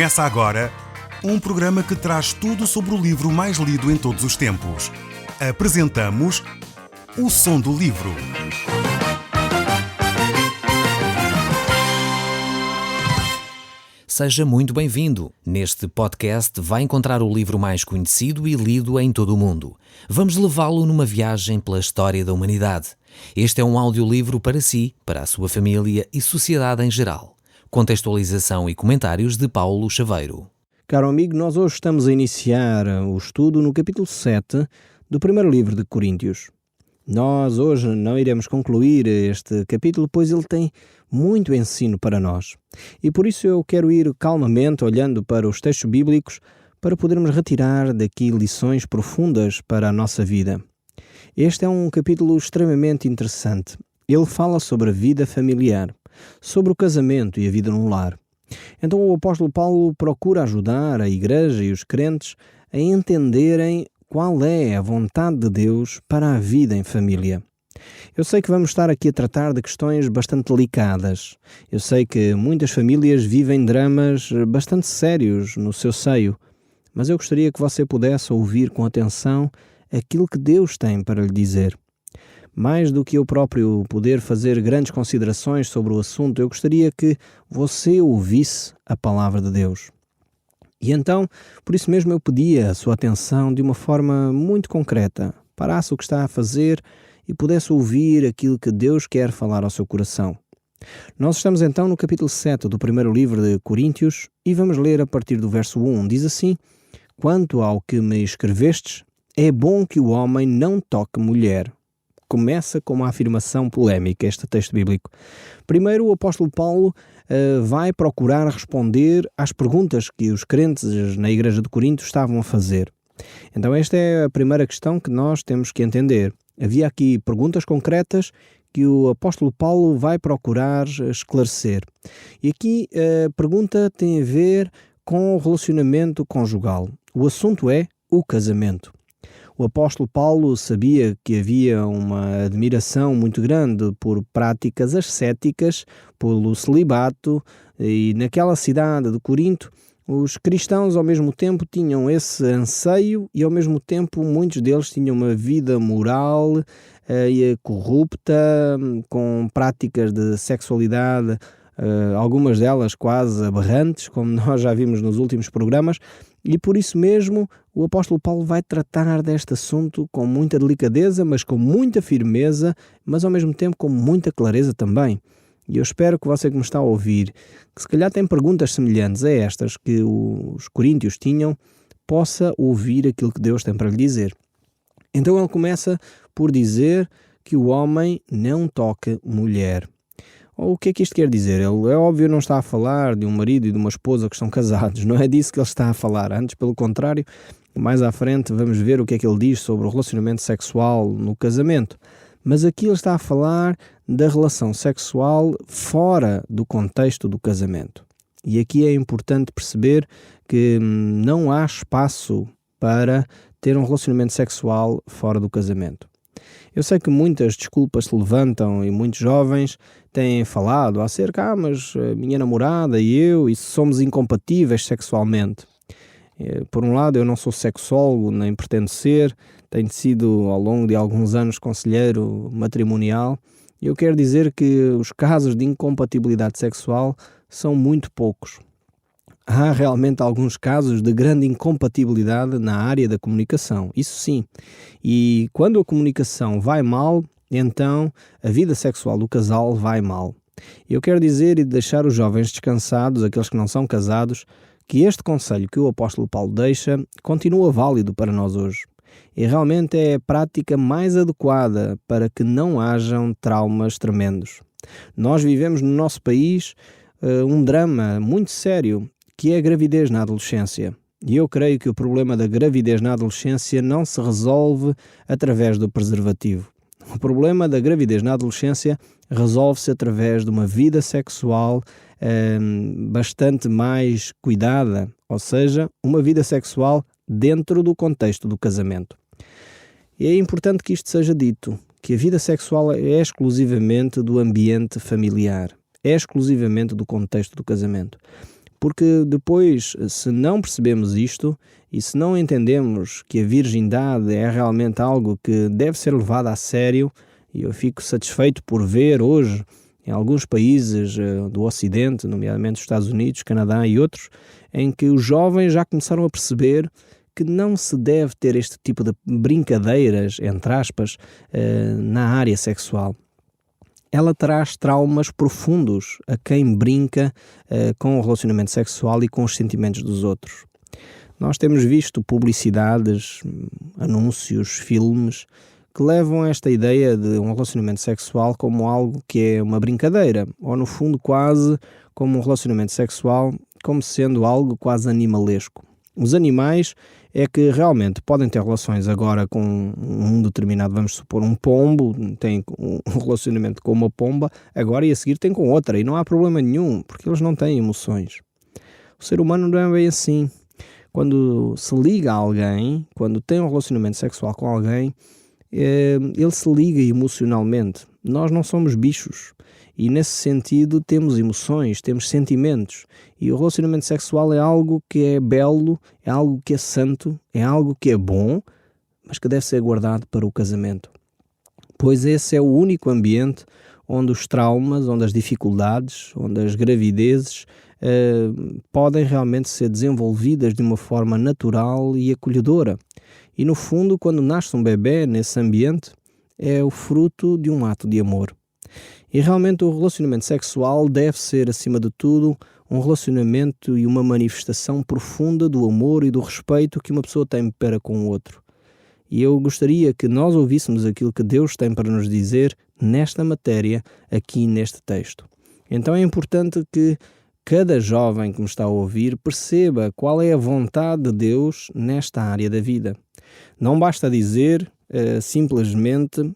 Começa agora um programa que traz tudo sobre o livro mais lido em todos os tempos. Apresentamos O Som do Livro. Seja muito bem-vindo. Neste podcast vai encontrar o livro mais conhecido e lido em todo o mundo. Vamos levá-lo numa viagem pela história da humanidade. Este é um audiolivro para si, para a sua família e sociedade em geral. Contextualização e comentários de Paulo Chaveiro. Caro amigo, nós hoje estamos a iniciar o estudo no capítulo 7 do primeiro livro de Coríntios. Nós hoje não iremos concluir este capítulo, pois ele tem muito ensino para nós. E por isso eu quero ir calmamente olhando para os textos bíblicos para podermos retirar daqui lições profundas para a nossa vida. Este é um capítulo extremamente interessante. Ele fala sobre a vida familiar, sobre o casamento e a vida no lar. Então o apóstolo Paulo procura ajudar a igreja e os crentes a entenderem qual é a vontade de Deus para a vida em família. Eu sei que vamos estar aqui a tratar de questões bastante delicadas. Eu sei que muitas famílias vivem dramas bastante sérios no seu seio, mas eu gostaria que você pudesse ouvir com atenção aquilo que Deus tem para lhe dizer. Mais do que eu próprio poder fazer grandes considerações sobre o assunto, eu gostaria que você ouvisse a palavra de Deus. E então, por isso mesmo eu pedia a sua atenção de uma forma muito concreta. Parasse o que está a fazer e pudesse ouvir aquilo que Deus quer falar ao seu coração. Nós estamos então no capítulo 7 do primeiro livro de Coríntios e vamos ler a partir do verso 1. Diz assim: "Quanto ao que me escrevestes, é bom que o homem não toque mulher." Começa com uma afirmação polémica este texto bíblico. Primeiro, o apóstolo Paulo vai procurar responder às perguntas que os crentes na igreja de Corinto estavam a fazer. Então esta é a primeira questão que nós temos que entender. Havia aqui perguntas concretas que o apóstolo Paulo vai procurar esclarecer. E aqui a pergunta tem a ver com o relacionamento conjugal. O assunto é o casamento. O apóstolo Paulo sabia que havia uma admiração muito grande por práticas ascéticas, pelo celibato, e naquela cidade de Corinto, os cristãos ao mesmo tempo tinham esse anseio e ao mesmo tempo muitos deles tinham uma vida moral e corrupta, com práticas de sexualidade, algumas delas quase aberrantes, como nós já vimos nos últimos programas, e por isso mesmo o apóstolo Paulo vai tratar deste assunto com muita delicadeza, mas com muita firmeza, mas ao mesmo tempo com muita clareza também. E eu espero que você que me está a ouvir, que se calhar tem perguntas semelhantes a estas que os coríntios tinham, possa ouvir aquilo que Deus tem para lhe dizer. Então ele começa por dizer que o homem não toque mulher. O que é que isto quer dizer? Ele, é óbvio, não está a falar de um marido e de uma esposa que estão casados. Não é disso que ele está a falar. Antes, pelo contrário, mais à frente vamos ver o que é que ele diz sobre o relacionamento sexual no casamento. Mas aqui ele está a falar da relação sexual fora do contexto do casamento. E aqui é importante perceber que não há espaço para ter um relacionamento sexual fora do casamento. Eu sei que muitas desculpas se levantam e muitos jovens têm falado acerca, mas a minha namorada e eu, e somos incompatíveis sexualmente. Por um lado, eu não sou sexólogo, nem pretendo ser, tenho sido ao longo de alguns anos conselheiro matrimonial, e eu quero dizer que os casos de incompatibilidade sexual são muito poucos. Há realmente alguns casos de grande incompatibilidade na área da comunicação, isso sim. E quando a comunicação vai mal, então a vida sexual do casal vai mal. Eu quero dizer e deixar os jovens descansados, aqueles que não são casados, que este conselho que o apóstolo Paulo deixa continua válido para nós hoje. E realmente é a prática mais adequada para que não hajam traumas tremendos. Nós vivemos no nosso país um drama muito sério, que é a gravidez na adolescência. E eu creio que o problema da gravidez na adolescência não se resolve através do preservativo. O problema da gravidez na adolescência resolve-se através de uma vida sexual bastante mais cuidada, ou seja, uma vida sexual dentro do contexto do casamento. E é importante que isto seja dito, que a vida sexual é exclusivamente do ambiente familiar, é exclusivamente do contexto do casamento. Porque depois, se não percebemos isto e se não entendemos que a virgindade é realmente algo que deve ser levado a sério, e eu fico satisfeito por ver hoje em alguns países do Ocidente, nomeadamente os Estados Unidos, Canadá e outros, em que os jovens já começaram a perceber que não se deve ter este tipo de brincadeiras, entre aspas, na área sexual. Ela traz traumas profundos a quem brinca com o relacionamento sexual e com os sentimentos dos outros. Nós temos visto publicidades, anúncios, filmes que levam a esta ideia de um relacionamento sexual como algo que é uma brincadeira, ou no fundo quase como um relacionamento sexual como sendo algo quase animalesco. Os animais é que realmente podem ter relações agora com um determinado, vamos supor, um pombo, tem um relacionamento com uma pomba, agora e a seguir tem com outra, e não há problema nenhum, porque eles não têm emoções. O ser humano não é bem assim. Quando se liga a alguém, quando tem um relacionamento sexual com alguém, ele se liga emocionalmente. Nós não somos bichos. E nesse sentido temos emoções, temos sentimentos. E o relacionamento sexual é algo que é belo, é algo que é santo, é algo que é bom, mas que deve ser guardado para o casamento. Pois esse é o único ambiente onde os traumas, onde as dificuldades, onde as gravidezes podem realmente ser desenvolvidas de uma forma natural e acolhedora. E no fundo, quando nasce um bebê nesse ambiente, é o fruto de um ato de amor. E realmente o relacionamento sexual deve ser, acima de tudo, um relacionamento e uma manifestação profunda do amor e do respeito que uma pessoa tem para com o outro. E eu gostaria que nós ouvíssemos aquilo que Deus tem para nos dizer nesta matéria, aqui neste texto. Então é importante que cada jovem que me está a ouvir perceba qual é a vontade de Deus nesta área da vida. Não basta dizer simplesmente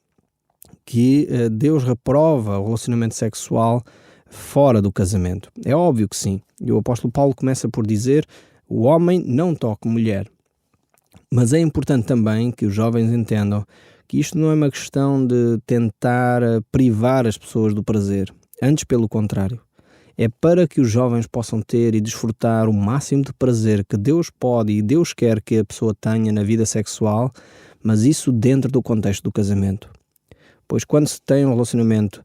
que Deus reprova o relacionamento sexual fora do casamento. É óbvio que sim. E o apóstolo Paulo começa por dizer: o homem não toca mulher. Mas é importante também que os jovens entendam que isto não é uma questão de tentar privar as pessoas do prazer. Antes, pelo contrário. É para que os jovens possam ter e desfrutar o máximo de prazer que Deus pode e Deus quer que a pessoa tenha na vida sexual, mas isso dentro do contexto do casamento. Pois quando se tem um relacionamento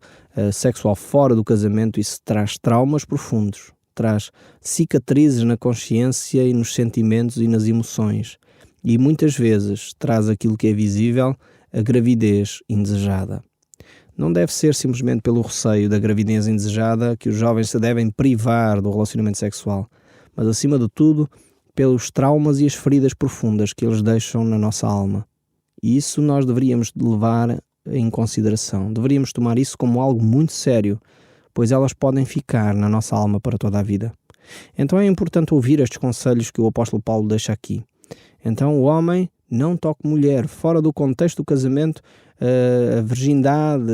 sexual fora do casamento, isso traz traumas profundos, traz cicatrizes na consciência e nos sentimentos e nas emoções. E muitas vezes traz aquilo que é visível, a gravidez indesejada. Não deve ser simplesmente pelo receio da gravidez indesejada que os jovens se devem privar do relacionamento sexual, mas acima de tudo pelos traumas e as feridas profundas que eles deixam na nossa alma. E isso nós deveríamos levar em consideração. Deveríamos tomar isso como algo muito sério, pois elas podem ficar na nossa alma para toda a vida. Então é importante ouvir estes conselhos que o apóstolo Paulo deixa aqui. Então o homem não toque mulher. Fora do contexto do casamento, a virgindade,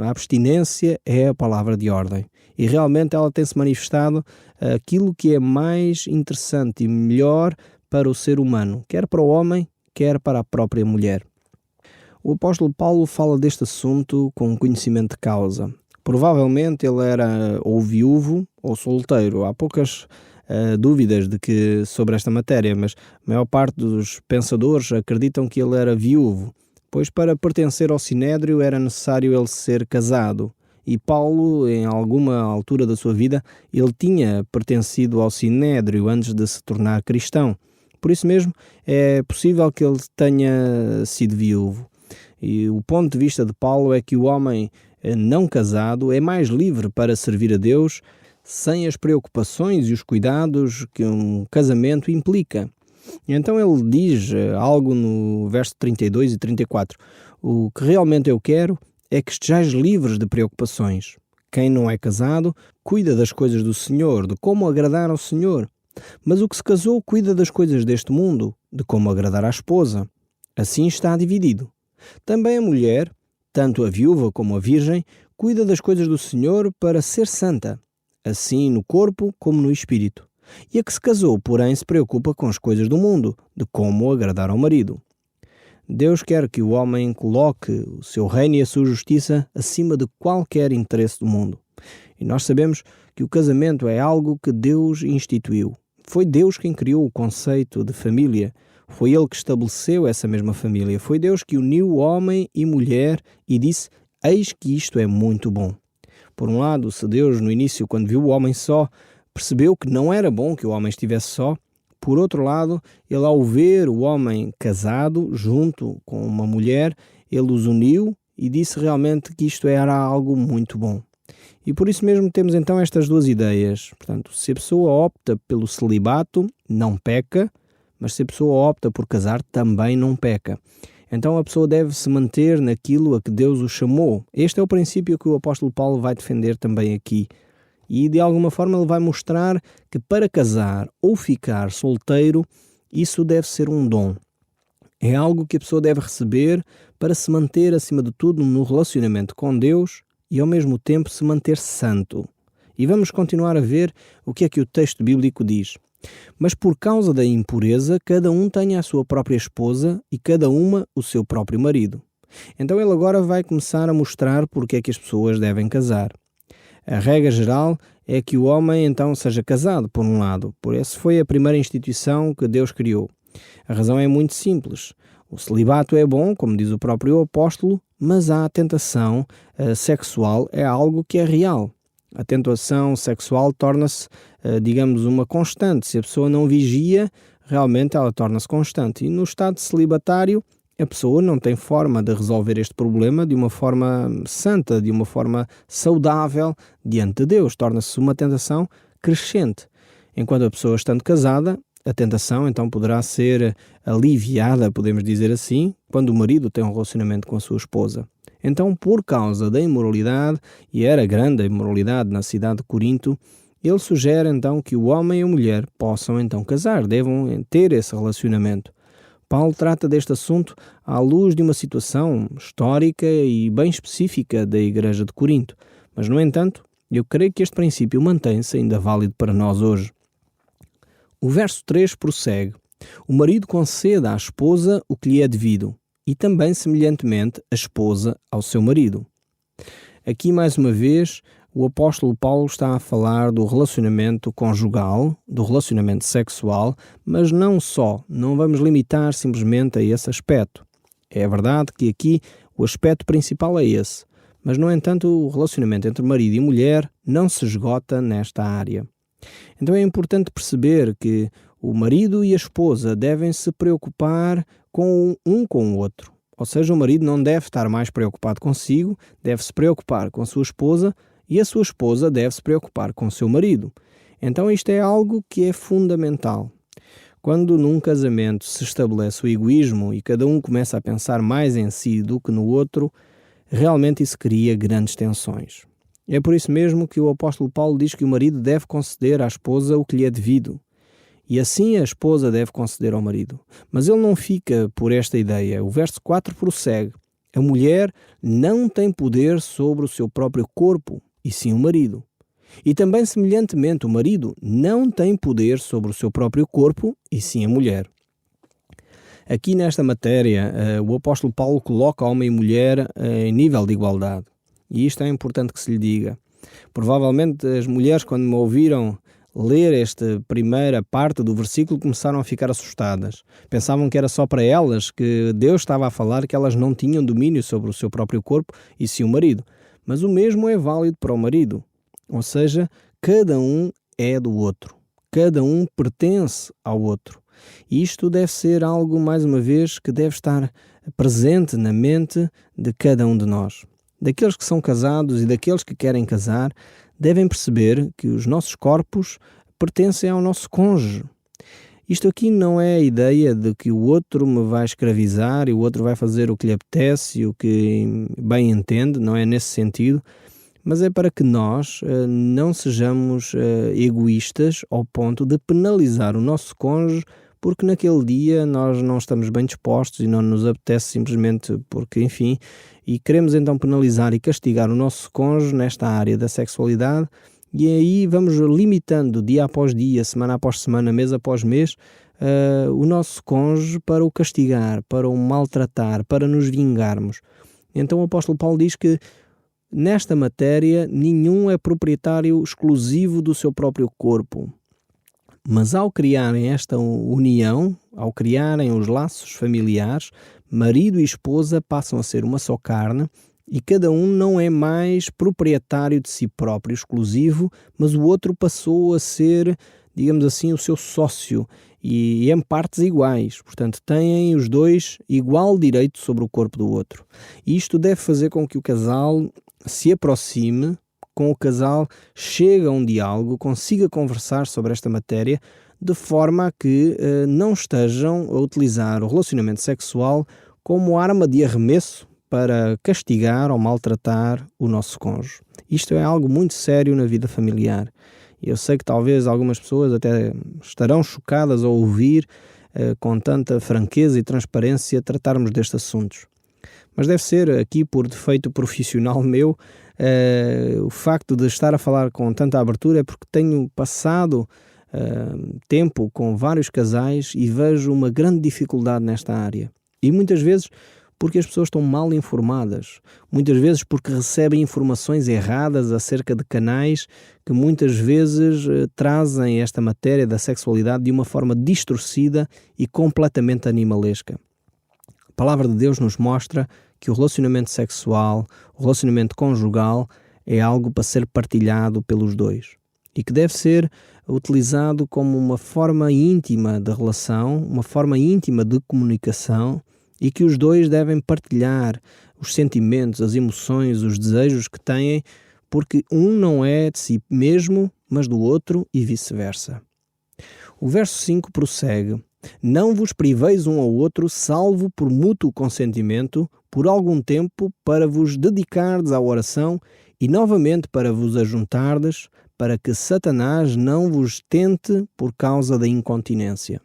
a abstinência é a palavra de ordem. E realmente ela tem-se manifestado aquilo que é mais interessante e melhor para o ser humano, quer para o homem, quer para a própria mulher. O apóstolo Paulo fala deste assunto com conhecimento de causa. Provavelmente ele era ou viúvo ou solteiro. Há poucas dúvidas sobre esta matéria, mas a maior parte dos pensadores acreditam que ele era viúvo, pois para pertencer ao Sinédrio era necessário ele ser casado. E Paulo, em alguma altura da sua vida, ele tinha pertencido ao Sinédrio antes de se tornar cristão. Por isso mesmo, é possível que ele tenha sido viúvo. E o ponto de vista de Paulo é que o homem não casado é mais livre para servir a Deus sem as preocupações e os cuidados que um casamento implica. Então ele diz algo no verso 32 e 34. O que realmente eu quero é que estejais livres de preocupações. Quem não é casado cuida das coisas do Senhor, de como agradar ao Senhor. Mas o que se casou cuida das coisas deste mundo, de como agradar à esposa. Assim está dividido. Também a mulher, tanto a viúva como a virgem, cuida das coisas do Senhor para ser santa, assim no corpo como no espírito. E a que se casou, porém, se preocupa com as coisas do mundo, de como agradar ao marido. Deus quer que o homem coloque o seu reino e a sua justiça acima de qualquer interesse do mundo. E nós sabemos que o casamento é algo que Deus instituiu. Foi Deus quem criou o conceito de família. Foi Ele que estabeleceu essa mesma família. Foi Deus que uniu homem e mulher e disse: eis que isto é muito bom. Por um lado, se Deus no início, quando viu o homem só, percebeu que não era bom que o homem estivesse só, por outro lado, Ele ao ver o homem casado, junto com uma mulher, Ele os uniu e disse realmente que isto era algo muito bom. E por isso mesmo temos então estas duas ideias. Portanto, se a pessoa opta pelo celibato, não peca, mas se a pessoa opta por casar, também não peca. Então a pessoa deve se manter naquilo a que Deus o chamou. Este é o princípio que o apóstolo Paulo vai defender também aqui. E de alguma forma ele vai mostrar que para casar ou ficar solteiro, isso deve ser um dom. É algo que a pessoa deve receber para se manter acima de tudo no relacionamento com Deus e ao mesmo tempo se manter santo. E vamos continuar a ver o que é que o texto bíblico diz. Mas por causa da impureza, cada um tenha a sua própria esposa e cada uma o seu próprio marido. Então ele agora vai começar a mostrar porque é que as pessoas devem casar. A regra geral é que o homem então seja casado, por um lado, por essa foi a primeira instituição que Deus criou. A razão é muito simples. O celibato é bom, como diz o próprio apóstolo, mas a tentação sexual é algo que é real. A tentação sexual torna-se, digamos, uma constante. Se a pessoa não vigia, realmente ela torna-se constante. E no estado celibatário, a pessoa não tem forma de resolver este problema de uma forma santa, de uma forma saudável diante de Deus. Torna-se uma tentação crescente. Enquanto a pessoa estando casada, a tentação então poderá ser aliviada, podemos dizer assim, quando o marido tem um relacionamento com a sua esposa. Então, por causa da imoralidade, e era grande a imoralidade na cidade de Corinto, ele sugere então que o homem e a mulher possam então casar, devam ter esse relacionamento. Paulo trata deste assunto à luz de uma situação histórica e bem específica da igreja de Corinto. Mas, no entanto, eu creio que este princípio mantém-se ainda válido para nós hoje. O verso 3 prossegue: o marido conceda à esposa o que lhe é devido, e também, semelhantemente, a esposa ao seu marido. Aqui, mais uma vez, o apóstolo Paulo está a falar do relacionamento conjugal, do relacionamento sexual, mas não só, não vamos limitar simplesmente a esse aspecto. É verdade que aqui o aspecto principal é esse, mas, no entanto, o relacionamento entre marido e mulher não se esgota nesta área. Então é importante perceber que o marido e a esposa devem se preocupar com o outro. Ou seja, o marido não deve estar mais preocupado consigo, deve se preocupar com a sua esposa e a sua esposa deve se preocupar com o seu marido. Então isto é algo que é fundamental. Quando num casamento se estabelece o egoísmo e cada um começa a pensar mais em si do que no outro, realmente isso cria grandes tensões. É por isso mesmo que o apóstolo Paulo diz que o marido deve conceder à esposa o que lhe é devido. E assim a esposa deve conceder ao marido. Mas ele não fica por esta ideia. O verso 4 prossegue: a mulher não tem poder sobre o seu próprio corpo, e sim o marido. E também, semelhantemente, o marido não tem poder sobre o seu próprio corpo, e sim a mulher. Aqui nesta matéria, o apóstolo Paulo coloca homem e mulher em nível de igualdade. E isto é importante que se lhe diga. Provavelmente as mulheres, quando me ouviram ler esta primeira parte do versículo, começaram a ficar assustadas. Pensavam que era só para elas que Deus estava a falar que elas não tinham domínio sobre o seu próprio corpo e sim o marido. Mas o mesmo é válido para o marido. Ou seja, cada um é do outro. Cada um pertence ao outro. E isto deve ser algo, mais uma vez, que deve estar presente na mente de cada um de nós. Daqueles que são casados e daqueles que querem casar, devem perceber que os nossos corpos pertencem ao nosso cônjuge. Isto aqui não é a ideia de que o outro me vai escravizar e o outro vai fazer o que lhe apetece e o que bem entende, não é nesse sentido, mas é para que nós não sejamos egoístas ao ponto de penalizar o nosso cônjuge porque naquele dia nós não estamos bem dispostos e não nos apetece simplesmente porque, enfim, e queremos então penalizar e castigar o nosso cônjuge nesta área da sexualidade e aí vamos limitando dia após dia, semana após semana, mês após mês, o nosso cônjuge para o castigar, para o maltratar, para nos vingarmos. Então o apóstolo Paulo diz que nesta matéria, nenhum é proprietário exclusivo do seu próprio corpo. Mas ao criarem esta união, ao criarem os laços familiares, marido e esposa passam a ser uma só carne e cada um não é mais proprietário de si próprio exclusivo, mas o outro passou a ser, digamos assim, o seu sócio e em partes iguais. Portanto, têm os dois igual direito sobre o corpo do outro. E isto deve fazer com que o casal se aproxime, com o casal chegue a um diálogo, consiga conversar sobre esta matéria, de forma a que não estejam a utilizar o relacionamento sexual como arma de arremesso para castigar ou maltratar o nosso cônjuge. Isto é algo muito sério na vida familiar. Eu sei que talvez algumas pessoas até estarão chocadas ao ouvir com tanta franqueza e transparência tratarmos destes assuntos. Mas deve ser aqui por defeito profissional meu, o facto de estar a falar com tanta abertura é porque tenho passado tempo com vários casais e vejo uma grande dificuldade nesta área. E muitas vezes porque as pessoas estão mal informadas, muitas vezes porque recebem informações erradas acerca de canais que muitas vezes trazem esta matéria da sexualidade de uma forma distorcida e completamente animalesca. A palavra de Deus nos mostra que o relacionamento sexual, o relacionamento conjugal é algo para ser partilhado pelos dois e que deve ser utilizado como uma forma íntima de relação, uma forma íntima de comunicação e que os dois devem partilhar os sentimentos, as emoções, os desejos que têm, porque um não é de si mesmo, mas do outro e vice-versa. O verso 5 prossegue: Não vos priveis um ao outro, salvo por mútuo consentimento, por algum tempo, para vos dedicardes à oração e novamente para vos ajuntardes, para que Satanás não vos tente por causa da incontinência.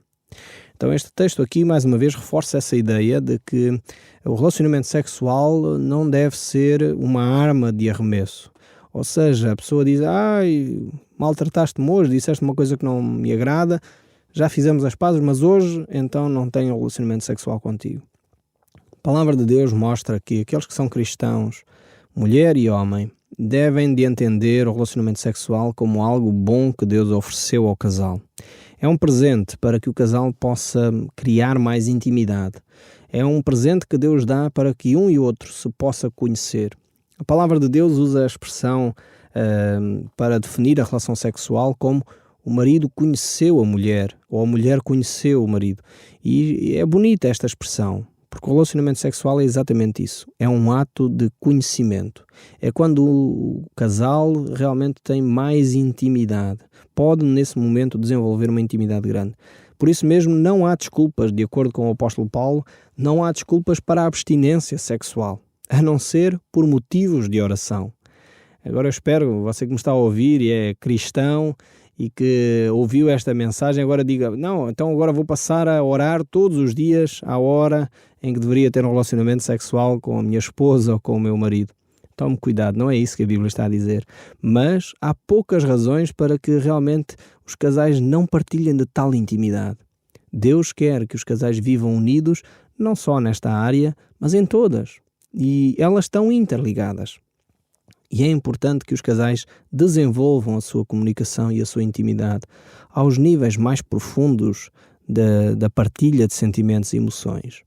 Então este texto aqui, mais uma vez, reforça essa ideia de que o relacionamento sexual não deve ser uma arma de arremesso. Ou seja, a pessoa diz: maltrataste-me hoje, disseste uma coisa que não me agrada, já fizemos as pazes, mas hoje então não tenho relacionamento sexual contigo. A palavra de Deus mostra que aqueles que são cristãos, mulher e homem, devem de entender o relacionamento sexual como algo bom que Deus ofereceu ao casal. É um presente para que o casal possa criar mais intimidade. É um presente que Deus dá para que um e outro se possa conhecer. A palavra de Deus usa a expressão para definir a relação sexual como o marido conheceu a mulher, ou a mulher conheceu o marido. E é bonita esta expressão, porque o relacionamento sexual é exatamente isso. É um ato de conhecimento. É quando o casal realmente tem mais intimidade. Pode, nesse momento, desenvolver uma intimidade grande. Por isso mesmo, não há desculpas, de acordo com o apóstolo Paulo, não há desculpas para a abstinência sexual, a não ser por motivos de oração. Agora eu espero, você que me está a ouvir e é cristão e que ouviu esta mensagem, agora diga: não, então agora vou passar a orar todos os dias à hora em que deveria ter um relacionamento sexual com a minha esposa ou com o meu marido. Tome cuidado, não é isso que a Bíblia está a dizer. Mas há poucas razões para que realmente os casais não partilhem de tal intimidade. Deus quer que os casais vivam unidos, não só nesta área, mas em todas. E elas estão interligadas. E é importante que os casais desenvolvam a sua comunicação e a sua intimidade aos níveis mais profundos da partilha de sentimentos e emoções.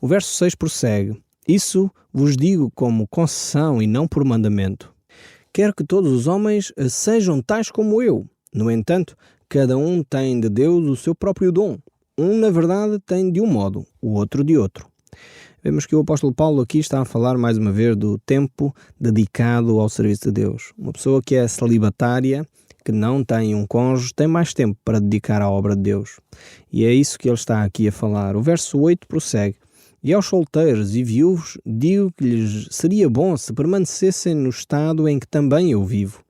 O verso 6 prossegue: Isso vos digo como concessão e não por mandamento. Quero que todos os homens sejam tais como eu. No entanto, cada um tem de Deus o seu próprio dom. Um, na verdade, tem de um modo, o outro de outro. Vemos que o apóstolo Paulo aqui está a falar mais uma vez do tempo dedicado ao serviço de Deus. Uma pessoa que é celibatária, que não tem um cônjuge, tem mais tempo para dedicar à obra de Deus. E é isso que ele está aqui a falar. O verso 8 prossegue: E aos solteiros e viúvos digo que lhes seria bom se permanecessem no estado em que também eu vivo.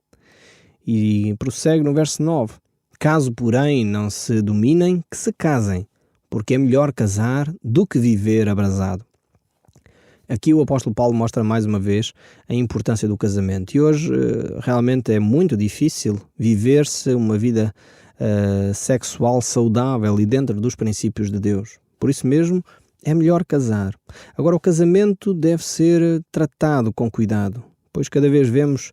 E prossegue no verso 9: Caso, porém, não se dominem, que se casem, porque é melhor casar do que viver abrasado. Aqui o apóstolo Paulo mostra mais uma vez a importância do casamento. E hoje realmente é muito difícil viver-se uma vida sexual saudável e dentro dos princípios de Deus. Por isso mesmo, é melhor casar. Agora, o casamento deve ser tratado com cuidado. pois cada vez vemos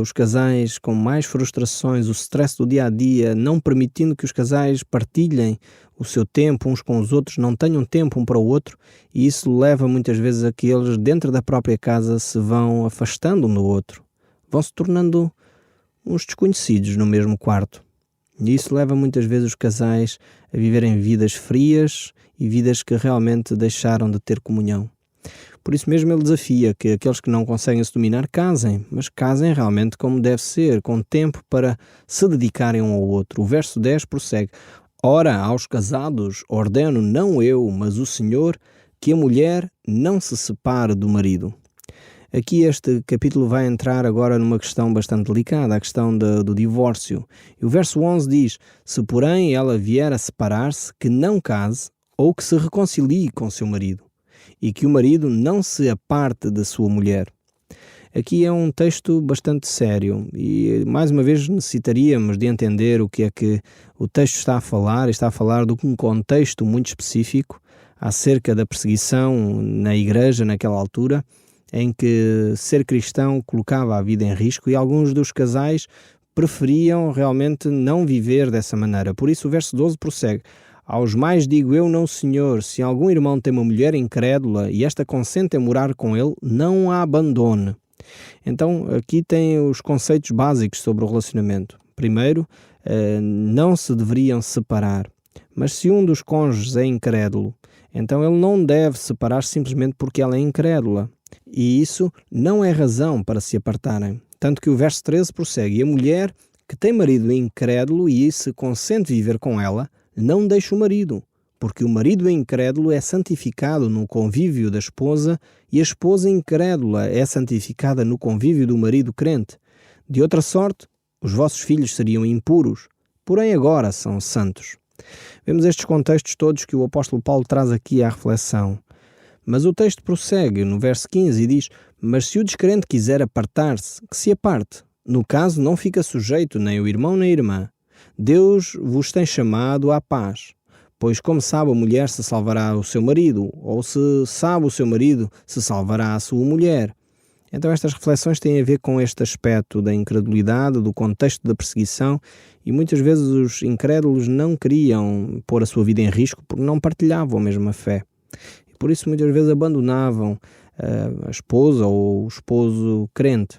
os casais com mais frustrações, o stress do dia-a-dia, não permitindo que os casais partilhem o seu tempo uns com os outros, não tenham tempo um para o outro, e isso leva muitas vezes a que eles dentro da própria casa se vão afastando um do outro, vão se tornando uns desconhecidos no mesmo quarto. E isso leva muitas vezes os casais a viverem vidas frias e vidas que realmente deixaram de ter comunhão. Por isso mesmo ele desafia que aqueles que não conseguem se dominar casem, mas casem realmente como deve ser, com tempo para se dedicarem um ao outro. O verso 10 prossegue: Ora, aos casados ordeno não eu, mas o Senhor, que a mulher não se separe do marido. Aqui este capítulo vai entrar agora numa questão bastante delicada, a questão do divórcio. E o verso 11 diz: Se porém ela vier a separar-se, que não case, ou que se reconcilie com seu marido, e que o marido não se aparte da sua mulher. Aqui é um texto bastante sério e, mais uma vez, necessitaríamos de entender o que é que o texto está a falar. Está a falar de um contexto muito específico acerca da perseguição na igreja naquela altura, em que ser cristão colocava a vida em risco e alguns dos casais preferiam realmente não viver dessa maneira. Por isso o verso 12 prossegue: Aos mais digo eu, não Senhor, se algum irmão tem uma mulher incrédula e esta consente em morar com ele, não a abandone. Então aqui tem os conceitos básicos sobre o relacionamento. Primeiro, não se deveriam separar. Mas se um dos cônjuges é incrédulo, então ele não deve separar-se simplesmente porque ela é incrédula. E isso não é razão para se apartarem. Tanto que o verso 13 prossegue: E a mulher que tem marido incrédulo e se consente viver com ela, não deixe o marido, porque o marido incrédulo é santificado no convívio da esposa e a esposa incrédula é santificada no convívio do marido crente. De outra sorte, os vossos filhos seriam impuros, porém agora são santos. Vemos estes contextos todos que o apóstolo Paulo traz aqui à reflexão. Mas o texto prossegue no verso 15 e diz: Mas se o descrente quiser apartar-se, que se aparte. No caso, não fica sujeito nem o irmão nem a irmã. Deus vos tem chamado à paz. Pois como sabe a mulher se salvará o seu marido, ou se sabe o seu marido se salvará a sua mulher. Então estas reflexões têm a ver com este aspecto da incredulidade, do contexto da perseguição, e muitas vezes os incrédulos não queriam pôr a sua vida em risco porque não partilhavam a mesma fé. E por isso muitas vezes abandonavam a esposa ou o esposo crente.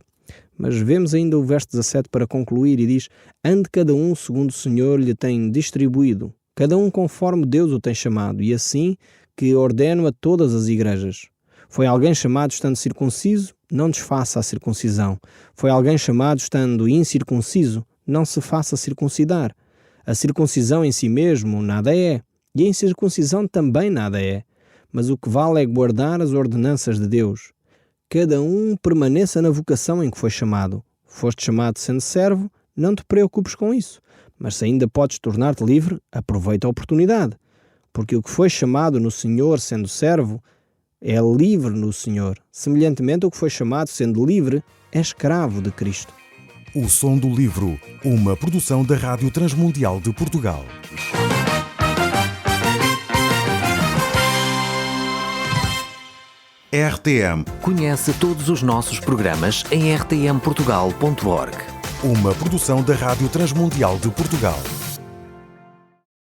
Mas vemos ainda o verso 17 para concluir e diz: Ande cada um segundo o Senhor lhe tem distribuído, cada um conforme Deus o tem chamado, e assim que ordeno a todas as igrejas. Foi alguém chamado estando circunciso? Não desfaça a circuncisão. Foi alguém chamado estando incircunciso? Não se faça circuncidar. A circuncisão em si mesmo nada é, e a incircuncisão também nada é. Mas o que vale é guardar as ordenanças de Deus. Cada um permaneça na vocação em que foi chamado. Foste chamado sendo servo, não te preocupes com isso. Mas se ainda podes tornar-te livre, aproveita a oportunidade. Porque o que foi chamado no Senhor sendo servo, é livre no Senhor. Semelhantemente, o que foi chamado sendo livre, é escravo de Cristo. O Som do Livro, uma produção da Rádio Transmundial de Portugal. RTM. Conhece todos os nossos programas em rtmportugal.org. Uma produção da Rádio Transmundial de Portugal.